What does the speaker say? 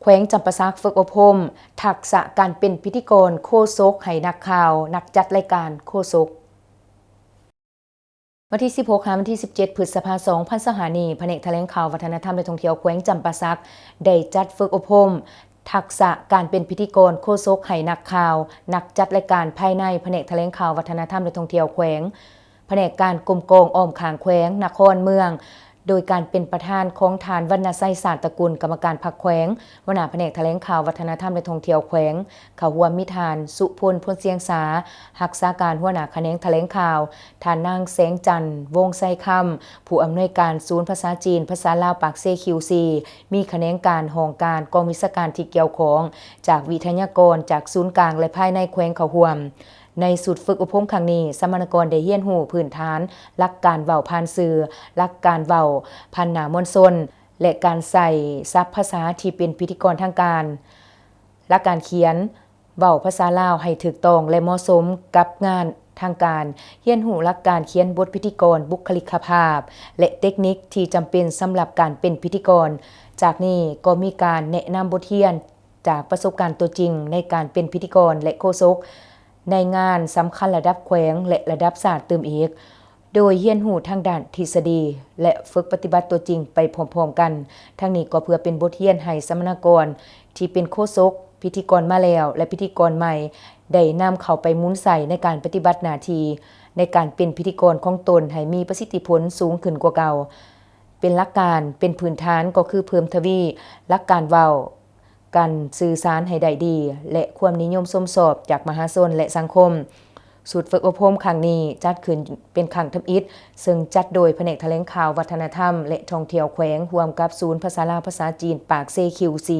แขวงจำปาสักฝึกอบรมทักษะการเป็นพิธีกรโฆษกให้นักข่าวนักจัดรายการโฆษกวันที่16ถึงวันที่17พฤษภาคม2025นี้แผนกแถลงข่าววัฒนธรรมและท่องเที่ยวแขวงจำปาสักได้จัดฝึกอบรมทักษะการเป็นพิธีกรโฆษกให้นักข่าวนักจัดรายการภายในแผนกแถลงข่าววัฒนธรรมและท่องเที่ยวแขวงแผนกการกรมกองอ้อมข้างแขวงนครเมืองโดยการเป็นประธานของฐานวรรณไสศาสตร์ตระกูลกรรมการพรรคแขวงหัวหน้าแผนกแถลงข่าววัฒนธรรมและท่องเที่ยวแขวงเขาร่วมมิทานสุพลพลเสียงสารักษาการหัวหน้าแผนกแถลงข่าวฐานนางแสงจันทร์วงไซคำผู้อำนวยการศูนย์ภาษาจีนภาษาลาวปากเซ QC มีแขนงการห้องการกองวิชาการที่เกี่ยวข้องจากวิทยากรจากศูนย์กลางและภายในแขวงเขาร่วมในสุดฝึกอบรมครั้งนี้สมณกรได้เรียนรู้พื้นฐานหลักการเว้าผ่านสื่อหลักการเว้าผ่านหน้ามวลชนและการใส่ศัพท์ภาษาที่เป็นพิธีกรทางการหลักการเขียนเว้าภาษาลาวให้ถูกต้องและเหมาะสมกับงานทางการเรียนรู้หลักการเขียนบทพิธีกรบุคลิกภาพและเทคนิคที่จำเป็นสำหรับการเป็นพิธีกรจากนี้ก็มีการแนะนำบทเรียนจากประสบการณ์ตัวจริงในการเป็นพิธีกรและโฆษกในงานสำคัญระดับแขวงและระดับศาสตร์เติมอีกโดยเรียนรู้ทางด้านทฤษฎีและฝึกปฏิบัติตัวจริงไปพร้อมๆกันทั้งนี้ก็เพื่อเป็นบทเรียนให้สมณกรที่เป็นโฆษกพิธีกรมาแล้วและพิธีกรใหม่ได้นำเข้าไปหมุนใส่ในการปฏิบัติหน้าที่ในการเป็นพิธีกรของตนให้มีประสิทธิผลสูงขึ้นกว่าเก่าเป็นหลักการเป็นพื้นฐานก็คือเพิ่มทวีหลักการเว้าการสื่อสารให้ได้ดีและความนิยมชมชอบจากมหาชนและสังคมสูตรฝึกอบรมครั้งนี้จัดขึ้นเป็นครั้งทำอิฐซึ่งจัดโดยแผนกแถลงข่าววัฒนธรรมและท่องเที่ยวแขวงร่วมกับศูนย์ภาษาลาวภาษาจีนปากเซ QC